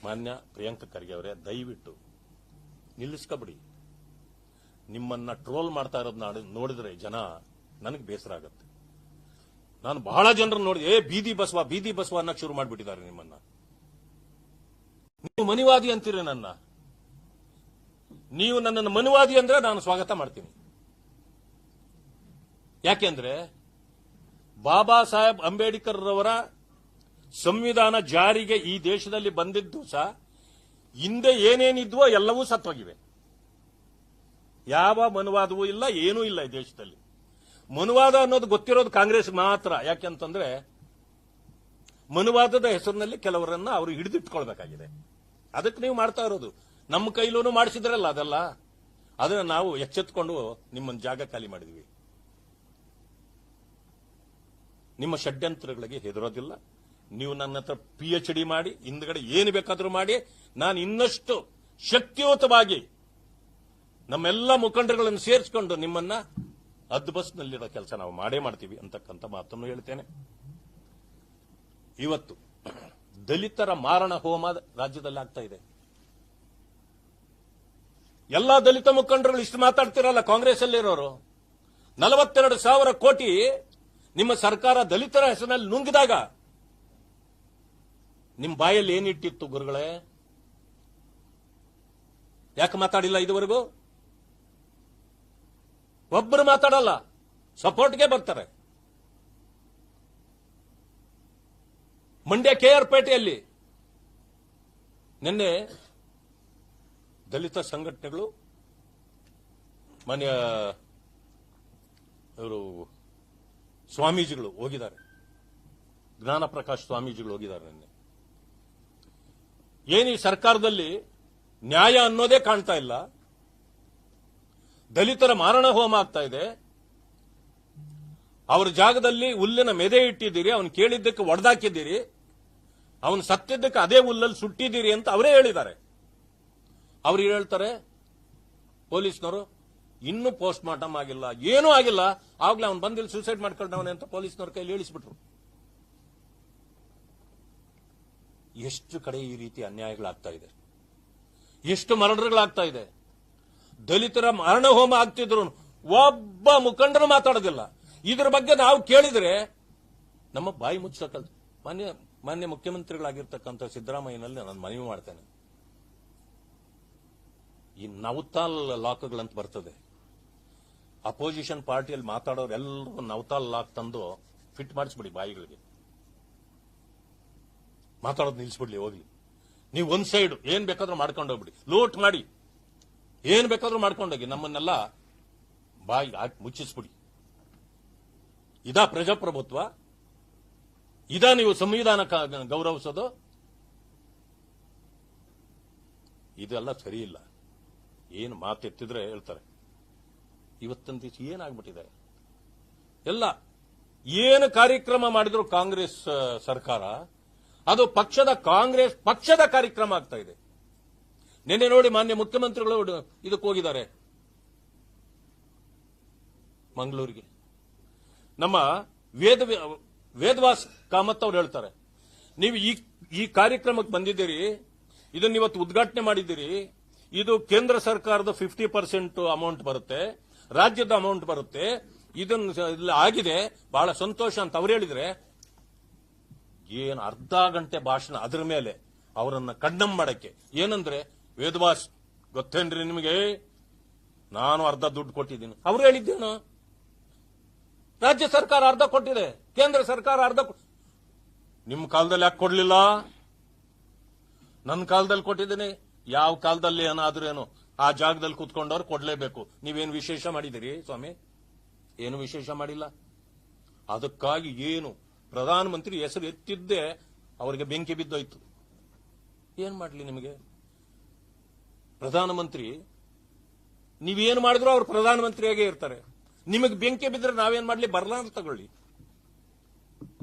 ಮಾನ್ಯ ಪ್ರಿಯಾಂಕ ಖರ್ಗೆ ಅವರೇ, ದಯವಿಟ್ಟು ನಿಲ್ಲಿಸ್ಕೊಬಿಡಿ. ನಿಮ್ಮನ್ನ ಟ್ರೋಲ್ ಮಾಡ್ತಾ ಇರೋದು ನೋಡಿದ್ರೆ ಜನ ನನಗೆ ಬೇಸರ ಆಗುತ್ತೆ. ನಾನು ಬಹಳ ಜನರನ್ನು ನೋಡಿ ಬೀದಿ ಬಸವ ಅನ್ನಕ್ಕೆ ಶುರು ಮಾಡಿಬಿಟ್ಟಿದ್ದಾರೆ ನಿಮ್ಮನ್ನ. ನೀವು ಮನಿವಾದಿ ಅಂತೀರಿ ನನ್ನ. ನೀವು ನನ್ನನ್ನು ಮನುವಾದಿ ಅಂದ್ರೆ ನಾನು ಸ್ವಾಗತ ಮಾಡ್ತೀನಿ. ಯಾಕೆಂದ್ರೆ ಬಾಬಾ ಸಾಹೇಬ್ ಅಂಬೇಡ್ಕರ್ ರವರ ಸಂವಿಧಾನ ಜಾರಿಗೆ ಈ ದೇಶದಲ್ಲಿ ಬಂದಿದ್ದು ಸಹ ಹಿಂದೆ ಏನೇನಿದ್ವೋ ಎಲ್ಲವೂ ಸತ್ತೋಗಿವೆ. ಯಾವ ಮನುವಾದವೂ ಇಲ್ಲ, ಏನೂ ಇಲ್ಲ ಈ ದೇಶದಲ್ಲಿ. ಮನುವಾದ ಅನ್ನೋದು ಗೊತ್ತಿರೋದು ಕಾಂಗ್ರೆಸ್ ಮಾತ್ರ. ಯಾಕೆಂತಂದ್ರೆ ಮನುವಾದದ ಹೆಸರಿನಲ್ಲಿ ಕೆಲವರನ್ನ ಅವರು ಹಿಡಿದಿಟ್ಕೊಳ್ಬೇಕಾಗಿದೆ. ಅದಕ್ಕೆ ನೀವು ಮಾಡ್ತಾ ಇರೋದು. ನಮ್ಮ ಕೈಲೂ ಮಾಡಿಸಿದ್ರಲ್ಲ ಅದೆಲ್ಲ. ಅದನ್ನ ನಾವು ಎಚ್ಚೆತ್ಕೊಂಡು ನಿಮ್ಮನ್ನ ಜಾಗ ಖಾಲಿ ಮಾಡಿದ್ವಿ. ನಿಮ್ಮ ಷಡ್ಯಂತ್ರಗಳಿಗೆ ಹೆದರೋದಿಲ್ಲ. ನೀವು ನನ್ನ ಹತ್ರ PhD ಮಾಡಿ ಹಿಂದ್ಗಡೆ ಏನು ಬೇಕಾದ್ರೂ ಮಾಡಿ, ನಾನು ಇನ್ನಷ್ಟು ಶಕ್ತಿಯುತವಾಗಿ ನಮ್ಮೆಲ್ಲ ಮುಖಂಡರುಗಳನ್ನು ಸೇರಿಸಿಕೊಂಡು ನಿಮ್ಮನ್ನ ಅದ್ಬಸ್ನಲ್ಲಿರೋ ಕೆಲಸ ನಾವು ಮಾಡೇ ಮಾಡ್ತೀವಿ ಅಂತಕ್ಕಂಥ ಮಾತನ್ನು ಹೇಳ್ತೇನೆ. ಇವತ್ತು ದಲಿತರ ಮಾರಣ ಹೋಮ ರಾಜ್ಯದಲ್ಲಿ ಆಗ್ತಾ ಇದೆ. ಎಲ್ಲಾ ದಲಿತ ಮುಖಂಡರುಗಳು ಇಷ್ಟು ಮಾತಾಡ್ತಿರಲ್ಲ ಕಾಂಗ್ರೆಸ್ ಅಲ್ಲಿರೋರು. 42,000 ಕೋಟಿ ನಿಮ್ಮ ಸರ್ಕಾರ ದಲಿತರ ಹೆಸರಿನಲ್ಲಿ ನುಂಗಿದಾಗ ನಿಮ್ಮ ಬಾಯಲ್ಲಿ ಏನಿಟ್ಟಿತ್ತು ಗುರುಗಳೇ? ಯಾಕೆ ಮಾತಾಡಿಲ್ಲ ಇದುವರೆಗೂ? ಒಬ್ಬರು ಮಾತಾಡಲ್ಲ, ಸಪೋರ್ಟ್ಗೆ ಬರ್ತಾರೆ. ಮಂಡ್ಯ KR ಪೇಟೆಯಲ್ಲಿ ನಿನ್ನೆ ದಲಿತ ಸಂಘಟನೆಗಳು ಮಾನ್ಯ ಇವರು ಸ್ವಾಮೀಜಿಗಳು ಹೋಗಿದ್ದಾರೆ, ಜ್ಞಾನ ಪ್ರಕಾಶ್ ಸ್ವಾಮೀಜಿಗಳು ಹೋಗಿದ್ದಾರೆ. ನಿನ್ನೆ ಏನು ಈ ಸರ್ಕಾರದಲ್ಲಿ ನ್ಯಾಯ ಅನ್ನೋದೇ ಕಾಣ್ತಾ ಇಲ್ಲ. ದಲಿತರ ಮಾರಣ ಹೋಮ ಆಗ್ತಾ ಇದೆ. ಅವರ ಜಾಗದಲ್ಲಿ ಹುಲ್ಲಿನ ಮೆದೆ ಇಟ್ಟಿದ್ದೀರಿ, ಅವನು ಕೇಳಿದ್ದಕ್ಕೆ ಒಡೆದಾಕಿದ್ದೀರಿ, ಅವನು ಸತ್ತಿದ್ದಕ್ಕೆ ಅದೇ ಹುಲ್ಲಲ್ಲಿ ಸುಟ್ಟಿದ್ದೀರಿ ಅಂತ ಅವರೇ ಹೇಳಿದ್ದಾರೆ. ಅವ್ರು ಹೇಳ್ತಾರೆ ಪೊಲೀಸ್ನವರು ಇನ್ನೂ ಪೋಸ್ಟ್ ಮಾರ್ಟಮ್ ಆಗಿಲ್ಲ, ಏನೂ ಆಗಿಲ್ಲ, ಆಗ್ಲೇ ಅವನು ಬಂದಿಲ್ಲಿ ಸೂಸೈಡ್ ಮಾಡ್ಕೊಂಡವನೆ ಅಂತ ಪೊಲೀಸ್ನವ್ರ ಕೈಲಿ ಹೇಳಿಸ್ಬಿಟ್ರು. ಎಷ್ಟು ಕಡೆ ಈ ರೀತಿ ಅನ್ಯಾಯಗಳಾಗ್ತಾ ಇದೆ, ಎಷ್ಟು ಮರಣಗಳಾಗ್ತಾ ಇದೆ. ದಲಿತರ ಮರಣ ಹೋಮ ಆಗ್ತಿದ್ರು ಒಬ್ಬ ಮುಖಂಡರು ಮಾತಾಡೋದಿಲ್ಲ. ಇದ್ರ ಬಗ್ಗೆ ನಾವು ಕೇಳಿದ್ರೆ ನಮ್ಮ ಬಾಯಿ ಮುಚ್ಚಕಲ್. ಮಾನ್ಯ ಮುಖ್ಯಮಂತ್ರಿಗಳಾಗಿರ್ತಕ್ಕಂಥ ಸಿದ್ದರಾಮಯ್ಯನಲ್ಲಿ ನಾನು ಮನವಿ ಮಾಡ್ತೇನೆ. ಈ ನವತಾಲ್ ಲಾಕ್ಗಳಂತ ಬರ್ತದೆ, ಅಪೋಸಿಷನ್ ಪಾರ್ಟಿಯಲ್ಲಿ ಮಾತಾಡೋರು ಎಲ್ಲರೂ ನವತಾಲ್ ಲಾಕ್ ತಂದು ಫಿಟ್ ಮಾಡಿಸ್ಬಿಡಿ ಬಾಯಿಗಳಿಗೆ. ಮಾತಾಡೋದು ನಿಲ್ಲಿಸ್ಬಿಡ್ಲಿ, ಹೋಗ್ಲಿ. ನೀವು ಒಂದ್ ಸೈಡ್ ಏನ್ ಬೇಕಾದ್ರೂ ಮಾಡ್ಕೊಂಡು ಹೋಗ್ಬಿಡಿ, ಲೋಟ್ ಮಾಡಿ ಏನ್ ಬೇಕಾದ್ರೂ ಮಾಡ್ಕೊಂಡೋಗಿ, ನಮ್ಮನ್ನೆಲ್ಲ ಬಾಯಿ ಹಾಕಿ ಮುಚ್ಚಿಸ್ಬಿಡಿ. ಇದಾ ಪ್ರಜಾಪ್ರಭುತ್ವ? ಇದಾ ನೀವು ಸಂವಿಧಾನ ಗೌರವಿಸೋದು? ಇದೆಲ್ಲ ಸರಿ ಇಲ್ಲ. ಏನು ಮಾತೆತ್ತಿದ್ರೆ ಹೇಳ್ತಾರೆ. ಇವತ್ತೊಂದು ದಿವಸ ಏನಾಗ್ಬಿಟ್ಟಿದೆ, ಎಲ್ಲ ಏನು ಕಾರ್ಯಕ್ರಮ ಮಾಡಿದ್ರು ಕಾಂಗ್ರೆಸ್ ಸರ್ಕಾರ ಅದು ಪಕ್ಷದ ಕಾರ್ಯಕ್ರಮ ಆಗ್ತಾ ಇದೆ. ನಿನ್ನೆ ನೋಡಿ ಮಾನ್ಯ ಮುಖ್ಯಮಂತ್ರಿಗಳು ಇದಕ್ಕೆ ಹೋಗಿದ್ದಾರೆ ಮಂಗಳೂರಿಗೆ. ನಮ್ಮ ವೇದವಾಸ್ ಕಾಮತ್ ಅವ್ರು ಹೇಳ್ತಾರೆ, ನೀವು ಈ ಕಾರ್ಯಕ್ರಮಕ್ಕೆ ಬಂದಿದ್ದೀರಿ, ಇದನ್ನ ಇವತ್ತು ಉದ್ಘಾಟನೆ ಮಾಡಿದ್ದೀರಿ, ಇದು ಕೇಂದ್ರ ಸರ್ಕಾರದ 50% ಅಮೌಂಟ್ ಬರುತ್ತೆ, ರಾಜ್ಯದ ಅಮೌಂಟ್ ಬರುತ್ತೆ, ಇದನ್ನ ಆಗಿದೆ, ಬಹಳ ಸಂತೋಷ ಅಂತ ಅವ್ರು ಹೇಳಿದ್ರೆ, ಏನು ಅರ್ಧ ಗಂಟೆ ಭಾಷಣ ಅದರ ಮೇಲೆ ಅವರನ್ನ ಕಣ್ಣಂ ಮಾಡಕ್ಕೆ. ಏನಂದ್ರೆ, ವೇದವಾಸ್ ಗೊತ್ತೇನ್ರಿ ನಿಮಗೆ, ನಾನು ಅರ್ಧ ದುಡ್ಡು ಕೊಟ್ಟಿದ್ದೀನಿ. ಅವ್ರು ಹೇಳಿದ್ದೇನು? ರಾಜ್ಯ ಸರ್ಕಾರ ಅರ್ಧ ಕೊಟ್ಟಿದೆ, ಕೇಂದ್ರ ಸರ್ಕಾರ ಅರ್ಧ. ನಿಮ್ಮ ಕಾಲದಲ್ಲಿ ಯಾಕೆ ಕೊಡ್ಲಿಲ್ಲ? ನನ್ನ ಕಾಲದಲ್ಲಿ ಕೊಟ್ಟಿದ್ದೀನಿ. ಯಾವ ಕಾಲದಲ್ಲಿ ಏನಾದ್ರೂ ಏನು ಆ ಜಾಗದಲ್ಲಿ ಕೂತ್ಕೊಂಡವ್ರು ಕೊಡ್ಲೇಬೇಕು. ನೀವೇನು ವಿಶೇಷ ಮಾಡಿದಿರಿ ಸ್ವಾಮಿ? ಏನು ವಿಶೇಷ ಮಾಡಿಲ್ಲ. ಅದಕ್ಕಾಗಿ ಏನು ಪ್ರಧಾನಮಂತ್ರಿ ಹೆಸರು ಎತ್ತಿದ್ದೇ ಅವರಿಗೆ ಬೆಂಕಿ ಬಿದ್ದೋಯ್ತು. ಏನ್ ಮಾಡ್ಲಿ ನಿಮಗೆ? ಪ್ರಧಾನಮಂತ್ರಿ ನೀವೇನು ಮಾಡಿದ್ರು ಅವ್ರು ಪ್ರಧಾನಮಂತ್ರಿಯಾಗೇ ಇರ್ತಾರೆ. ನಿಮಗೆ ಬೆಂಕಿ ಬಿದ್ದರೆ ನಾವೇನ್ ಮಾಡ್ಲಿ? ಬರಲ್ಲ ಅಂತ ತಗೊಳ್ಳಿ.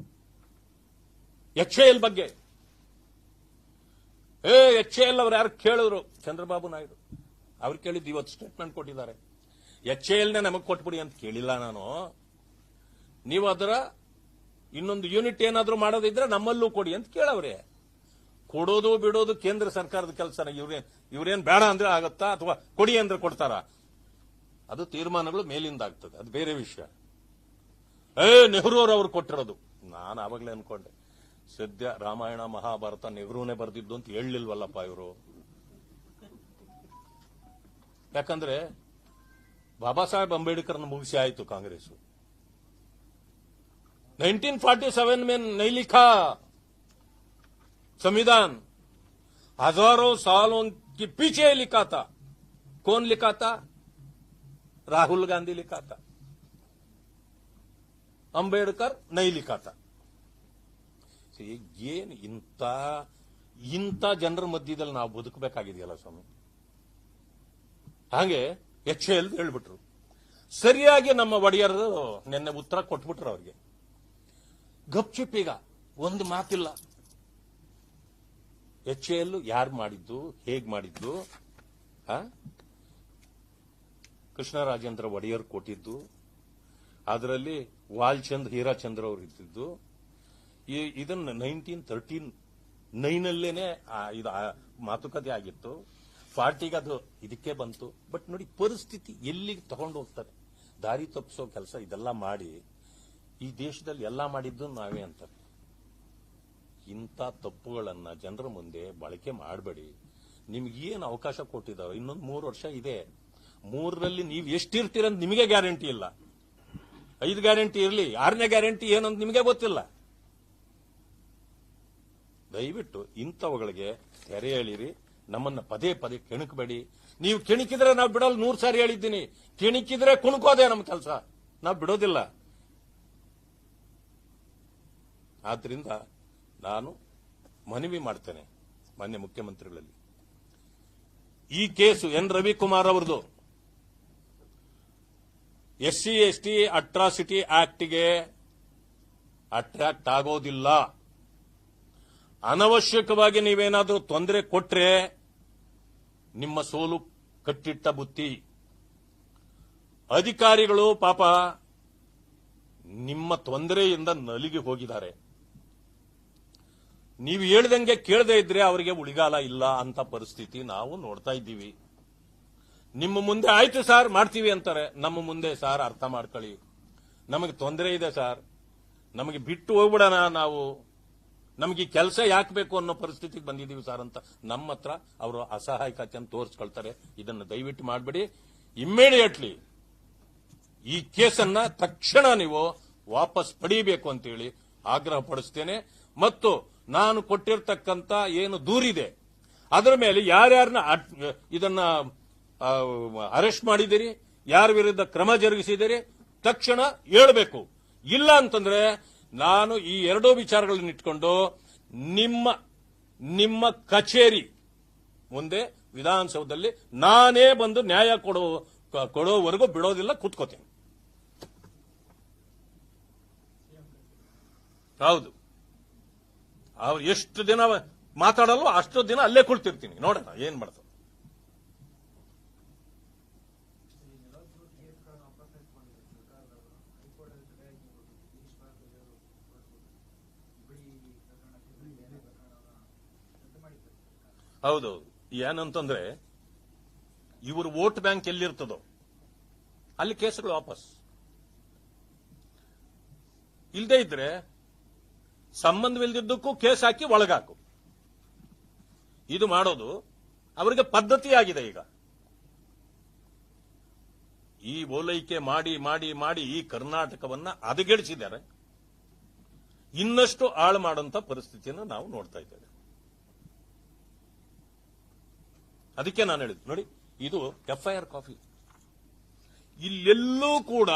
HAL ಬಗ್ಗೆ HAL ಅವ್ರು ಯಾರು ಕೇಳಿದ್ರು? ಚಂದ್ರಬಾಬು ನಾಯ್ಡು ಅವ್ರು ಕೇಳಿದ್ದು ಇವತ್ತು ಸ್ಟೇಟ್ಮೆಂಟ್ ಕೊಟ್ಟಿದ್ದಾರೆ. HALನೇ ನಮಗೆ ಕೊಟ್ಬಿಡಿ ಅಂತ ಕೇಳಿಲ್ಲ ನಾನು. ನೀವು ಅದರ ಇನ್ನೊಂದು ಯೂನಿಟ್ ಏನಾದ್ರೂ ಮಾಡೋದಿದ್ರೆ ನಮ್ಮಲ್ಲೂ ಕೊಡಿ ಅಂತ ಕೇಳವ್ರೆ. ಕೊಡೋದು ಬಿಡೋದು ಕೇಂದ್ರ ಸರ್ಕಾರದ ಕೆಲಸನ. ಇವ್ರೇನ್ ಬೇಡ ಅಂದ್ರೆ ಆಗತ್ತಾ ಅಥವಾ ಕೊಡಿ ಅಂದ್ರೆ ಕೊಡ್ತಾರ? ಅದು ತೀರ್ಮಾನಗಳು ಮೇಲಿಂದ ಆಗ್ತದೆ, ಅದು ಬೇರೆ ವಿಷಯ. ನೆಹರು ಅವ್ರು ಕೊಟ್ಟಿರೋದು. ನಾನು ಆವಾಗಲೇ ಅನ್ಕೊಂಡೆ, ಸದ್ಯ ರಾಮಾಯಣ ಮಹಾಭಾರತ ನೆಹರೂನೇ ಬರೆದಿದ್ದು ಅಂತ ಹೇಳಲಿಲ್ವಲ್ಲಪ್ಪ ಇವರು. ಯಾಕಂದ್ರೆ ಬಾಬಾ ಸಾಹೇಬ್ ಅಂಬೇಡ್ಕರ್ನ ಮುಗಿಸಿ ಆಯಿತು ಕಾಂಗ್ರೆಸ್. 1947 में नहीं लिखा संविधान, हजारों सालों के पीछे लिखा था. कौन लिखा था? राहुल गांधी लिखा था, ಅಂಬೇಡ್ಕರ್ ನೈ लिखा था. ಏನು ಇಂಥ ಜನರ ಮಧ್ಯದಲ್ಲಿ ನಾವು ಬದುಕಬೇಕಾಗಿದೆಯಲ್ಲ ಸ್ವಾಮಿ. ಹಾಗೆ HAL ಹೇಳ್ಬಿಟ್ರು. ಸರಿಯಾಗಿ ನಮ್ಮ ಒಡೆಯರು ನಿನ್ನೆ ಉತ್ತರ ಕೊಟ್ಬಿಟ್ರು ಅವ್ರಿಗೆ. ಗಪ್ಚುಪ್ಪೀಗ ಒಂದು ಮಾತಿಲ್ಲ. HAL ಯಾರು ಮಾಡಿದ್ದು, ಹೇಗ್ ಮಾಡಿದ್ದು? ಕೃಷ್ಣರಾಜೇಂದ್ರ ಒಡೆಯರ್ ಕೊಟ್ಟಿದ್ದು. ಅದರಲ್ಲಿ ವಾಲ್ಚಂದ್ ಹೀರಾಚಂದ್ರ ಅವರು ಇದ್ದಿದ್ದು. ಇದನ್ನ 1939 ಇದು ಮಾತುಕತೆ ಆಗಿತ್ತು. ಪಾರ್ಟಿಗೆ ಅದು ಇದಕ್ಕೆ ಬಂತು. ಬಟ್ ನೋಡಿ ಪರಿಸ್ಥಿತಿ ಎಲ್ಲಿಗೆ ತಗೊಂಡು ಹೋಗ್ತಾರೆ, ದಾರಿ ತಪ್ಪಿಸೋ ಕೆಲಸ ಇದೆಲ್ಲ ಮಾಡಿ ಈ ದೇಶದಲ್ಲಿ ಎಲ್ಲ ಮಾಡಿದ್ದು ನಾವೇ ಅಂತಾರೆ. ಇಂಥ ತಪ್ಪುಗಳನ್ನ ಜನರ ಮುಂದೆ ಬಳಕೆ ಮಾಡಬೇಡಿ. ನಿಮ್ಗೇನು ಅವಕಾಶ ಕೊಟ್ಟಿದ್ದಾರೋ ಇನ್ನೊಂದು 3 ವರ್ಷ ಇದೆ. 3ರಲ್ಲಿ ನೀವು ಎಷ್ಟಿರ್ತೀರಂತ ನಿಮಗೆ ಗ್ಯಾರಂಟಿ ಇಲ್ಲ. 5 ಗ್ಯಾರಂಟಿ ಇರಲಿ, 6ನೇ ಗ್ಯಾರಂಟಿ ಏನಂತ ನಿಮಗೆ ಗೊತ್ತಿಲ್ಲ. ದಯವಿಟ್ಟು ಇಂಥವುಗಳಿಗೆ ತೆರೆ ಎಳೀರಿ. ನಮ್ಮನ್ನ ಪದೇ ಪದೇ ಕೆಣಕಬೇಡಿ. ನೀವು ಕೆಣಕಿದ್ರೆ ನಾವು ಬಿಡೋಲ್ಲ. 100 ಸಾರಿ ಹೇಳಿದ್ದೀನಿ, ಕೆಣಕಿದ್ರೆ ಕುಣಕೋದೆ ನಮ್ಮ ಕೆಲಸ, ನಾವು ಬಿಡೋದಿಲ್ಲ. ಆದ್ರಿಂದ ನಾನು ಮನವಿ ಮಾಡ್ತೇನೆ ಮಾನ್ಯ ಮುಖ್ಯಮಂತ್ರಿಗಳಲ್ಲಿ, ಈ ಕೇಸು ಎನ್ ರವಿಕುಮಾರ್ ಅವರದು SC/ST ಅಟ್ರಾಸಿಟಿ ಆಕ್ಟ್ಗೆ ಅಟ್ರಾಕ್ಟ್ ಆಗೋದಿಲ್ಲ. ಅನವಶ್ಯಕವಾಗಿ ನೀವೇನಾದರೂ ತೊಂದರೆ ಕೊಟ್ರೆ ನಿಮ್ಮ ಸೋಲು ಕಟ್ಟಿಟ್ಟ ಬುತ್ತಿ. ಅಧಿಕಾರಿಗಳು ಪಾಪ ನಿಮ್ಮ ತೊಂದರೆಯಿಂದ ನಲಿಗೆ ಹೋಗಿದ್ದಾರೆ. ನೀವು ಹೇಳ್ದಂಗೆ ಕೇಳದೇ ಇದ್ರೆ ಅವರಿಗೆ ಉಳಿಗಾಲ ಇಲ್ಲ ಅಂತ ಪರಿಸ್ಥಿತಿ ನಾವು ನೋಡ್ತಾ ಇದ್ದೀವಿ. ನಿಮ್ಮ ಮುಂದೆ ಆಯ್ತು ಸಾರ್ ಮಾಡ್ತೀವಿ ಅಂತಾರೆ, ನಮ್ಮ ಮುಂದೆ ಸಾರ್ ಅರ್ಥ ಮಾಡ್ಕೊಳ್ಳಿ, ನಮಗೆ ತೊಂದರೆ ಇದೆ ಸಾರ್, ನಮಗೆ ಬಿಟ್ಟು ಹೋಗ್ಬಿಡೋಣ, ನಾವು ನಮಗೆ ಕೆಲಸ ಯಾಕೆ ಬೇಕು ಅನ್ನೋ ಪರಿಸ್ಥಿತಿಗೆ ಬಂದಿದ್ದೀವಿ ಸರ್ ಅಂತ ನಮ್ಮ ಹತ್ರ ಅವರು ಅಸಹಾಯಕತೆಯನ್ನು ತೋರಿಸ್ಕೊಳ್ತಾರೆ. ಇದನ್ನು ದಯವಿಟ್ಟು ಮಾಡಬೇಡಿ. ಇಮ್ಮಿಡಿಯೇಟ್ಲಿ ಈ ಕೇಸನ್ನ ತಕ್ಷಣ ನೀವು ವಾಪಸ್ ಪಡೆಯಬೇಕು ಅಂತೇಳಿ ಆಗ್ರಹ ಪಡಿಸ್ತೇನೆ. ಮತ್ತು ನಾನು ಕೊಟ್ಟಿರ್ತಕ್ಕಂಥ ಏನು ದೂರಿದೆ ಅದರ ಮೇಲೆ ಯಾರ್ಯಾರನ್ನ ಇದನ್ನ ಅರೆಸ್ಟ್ ಮಾಡಿದಿರಿ, ಯಾರ ವಿರುದ್ಧ ಕ್ರಮ ಜರುಗಿಸಿದಿರಿ ತಕ್ಷಣ ಹೇಳಬೇಕು. ಇಲ್ಲ ಅಂತಂದ್ರೆ ನಾನು ಈ ಎರಡೂ ವಿಚಾರಗಳನ್ನು ಇಟ್ಕೊಂಡು ನಿಮ್ಮ ಕಚೇರಿ ಮುಂದೆ ವಿಧಾನಸೌಧದಲ್ಲಿ ನಾನೇ ಬಂದು ನ್ಯಾಯ ಕೊಡೋವರೆಗೂ ಬಿಡೋದಿಲ್ಲ, ಕೂತ್ಕೋತೀನಿ. ಹೌದು, ಅವ್ರು ಎಷ್ಟು ದಿನ ಮಾತಾಡಲ್ವೋ ಅಷ್ಟು ದಿನ ಅಲ್ಲೇ ಕುಳಿತಿರ್ತೀನಿ, ನೋಡೋಣ ಏನ್ ಮಾಡ್ತಾರೆ. ಹೌದೌದು, ಏನಂತಂದ್ರೆ ಇವರು ವೋಟ್ ಬ್ಯಾಂಕ್ ಎಲ್ಲಿರ್ತದೋ ಅಲ್ಲಿ ಕೇಸುಗಳು ವಾಪಸ್. ಇಲ್ಲದೆ ಇದ್ರೆ ಸಂಬಂಧವಿಲ್ಲದಿದ್ದಕ್ಕೂ ಕೇಸ್ ಹಾಕಿ ಒಳಗಾಕು. ಇದು ಮಾಡೋದು ಅವರಿಗೆ ಪದ್ಧತಿ ಆಗಿದೆ. ಈಗ ಈ ಓಲೈಕೆ ಮಾಡಿ ಮಾಡಿ ಮಾಡಿ ಈ ಕರ್ನಾಟಕವನ್ನ ಹದಗೆಡಿಸಿದ್ದಾರೆ. ಇನ್ನಷ್ಟು ಹಾಳು ಮಾಡುವಂತ ಪರಿಸ್ಥಿತಿಯನ್ನು ನಾವು ನೋಡ್ತಾ ಇದ್ದೇವೆ. ಅದಕ್ಕೆ ನಾನು ಹೇಳಿದ್ದು ನೋಡಿ, ಇದು FIR ಕಾಪಿ. ಇಲ್ಲೆಲ್ಲೂ ಕೂಡ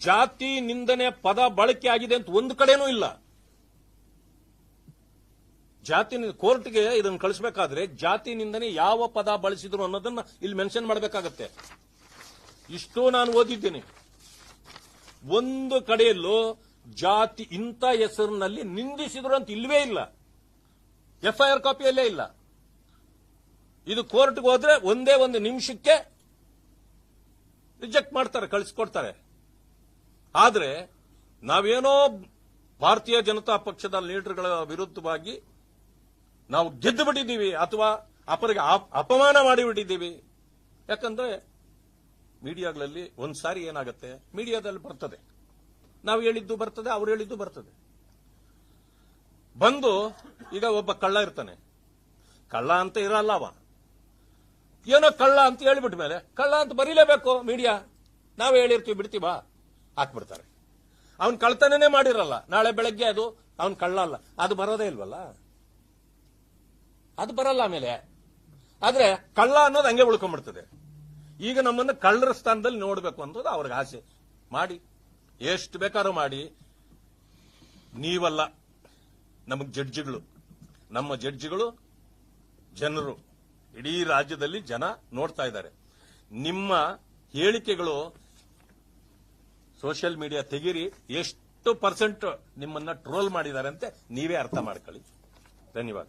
ಜಾತಿ ನಿಂದನೆ ಪದ ಬಳಕೆ ಆಗಿದೆ ಅಂತ ಒಂದು ಕಡೆನೂ ಇಲ್ಲ. ಜಾತಿ ಕೋರ್ಟ್ಗೆ ಇದನ್ನು ಕಳಿಸಬೇಕಾದ್ರೆ ಜಾತಿ ನಿಂದನೆ ಯಾವ ಪದ ಬಳಸಿದ್ರು ಅನ್ನೋದನ್ನ ಇಲ್ಲಿ ಮೆನ್ಷನ್ ಮಾಡಬೇಕಾಗತ್ತೆ. ಇಷ್ಟೋ ನಾನು ಓದಿದ್ದೇನೆ. ಒಂದು ಕಡೆಯಲ್ಲೂ ಜಾತಿ ಇಂಥ ಹೆಸರಿನಲ್ಲಿ ನಿಂದಿಸಿದ್ರು ಅಂತ ಇಲ್ವೇ ಇಲ್ಲ. FIR ಕಾಪಿಯಲ್ಲೇ ಇಲ್ಲ. ಇದು ಕೋರ್ಟ್ಗೆ ಹೋದ್ರೆ ಒಂದೇ ಒಂದು ನಿಮಿಷಕ್ಕೆ ರಿಜೆಕ್ಟ್ ಮಾಡ್ತಾರೆ, ಕಳಿಸ್ಕೊಡ್ತಾರೆ. ಆದ್ರೆ ನಾವೇನೋ ಭಾರತೀಯ ಜನತಾ ಪಕ್ಷದ ಲೀಡರ್ಗಳ ವಿರುದ್ಧವಾಗಿ ನಾವು ಗೆದ್ದು ಬಿಟ್ಟಿದ್ದೀವಿ ಅಥವಾ ಅಪರಿಗೆ ಅಪಮಾನ ಮಾಡಿಬಿಟ್ಟಿದ್ದೀವಿ. ಯಾಕಂದ್ರೆ ಮೀಡಿಯಾಗಳಲ್ಲಿ ಒಂದ್ಸಾರಿ ಏನಾಗುತ್ತೆ, ಮೀಡಿಯಾದಲ್ಲಿ ಬರ್ತದೆ, ನಾವು ಹೇಳಿದ್ದು ಬರ್ತದೆ, ಅವ್ರು ಹೇಳಿದ್ದು ಬರ್ತದೆ. ಬಂದು ಈಗ ಒಬ್ಬ ಕಳ್ಳ ಇರ್ತಾನೆ, ಕಳ್ಳ ಅಂತ ಇರಲ್ಲ ಅವ, ಏನೋ ಕಳ್ಳ ಅಂತ ಹೇಳ್ಬಿಟ್ಟ ಮೇಲೆ ಕಳ್ಳ ಅಂತ ಬರೀಲೇಬೇಕು ಮೀಡಿಯಾ. ನಾವು ಹೇಳಿರ್ತೀವಿ, ಬಿಡ್ತೀವ, ಹಾಕ್ಬಿಡ್ತಾರೆ. ಅವನ್ ಕಳ್ತನೇ ಮಾಡಿರಲ್ಲ, ನಾಳೆ ಬೆಳಗ್ಗೆ ಅದು ಅವನ್ ಕಳ್ಳ ಅಲ್ಲ, ಅದು ಬರೋದೇ ಇಲ್ವಲ್ಲ, ಅದು ಬರಲ್ಲ. ಆಮೇಲೆ ಆದ್ರೆ ಕಳ್ಳ ಅನ್ನೋದು ಹಂಗೆ ಉಳ್ಕೊಂಡ್ಬಿಡ್ತದೆ. ಈಗ ನಮ್ಮನ್ನ ಕಳ್ಳರ ಸ್ಥಾನದಲ್ಲಿ ನೋಡ್ಬೇಕು ಅನ್ನೋದು ಅವ್ರಿಗೆ ಆಸೆ. ಮಾಡಿ, ಎಷ್ಟು ಬೇಕಾದ್ರೂ ಮಾಡಿ. ನೀವಲ್ಲ ನಮಗ್ ಜಡ್ಜಿಗಳು, ನಮ್ಮ ಜಡ್ಜಿಗಳು ಜನರು, ಇಡೀ ರಾಜ್ಯದಲ್ಲಿ ಜನ ನೋಡ್ತಾ ಇದ್ದಾರೆ. ನಿಮ್ಮ ಹೇಳಿಕೆಗಳು ಸೋಷಿಯಲ್ ಮೀಡಿಯಾ ತೆಗೀರಿ, ಎಷ್ಟು ಪರ್ಸೆಂಟ್ ನಿಮ್ಮನ್ನ ಟ್ರೋಲ್ ಮಾಡಿದ್ದಾರೆ ಅಂತ ನೀವೇ ಅರ್ಥ ಮಾಡ್ಕೊಳ್ಳಿ. ಧನ್ಯವಾದ.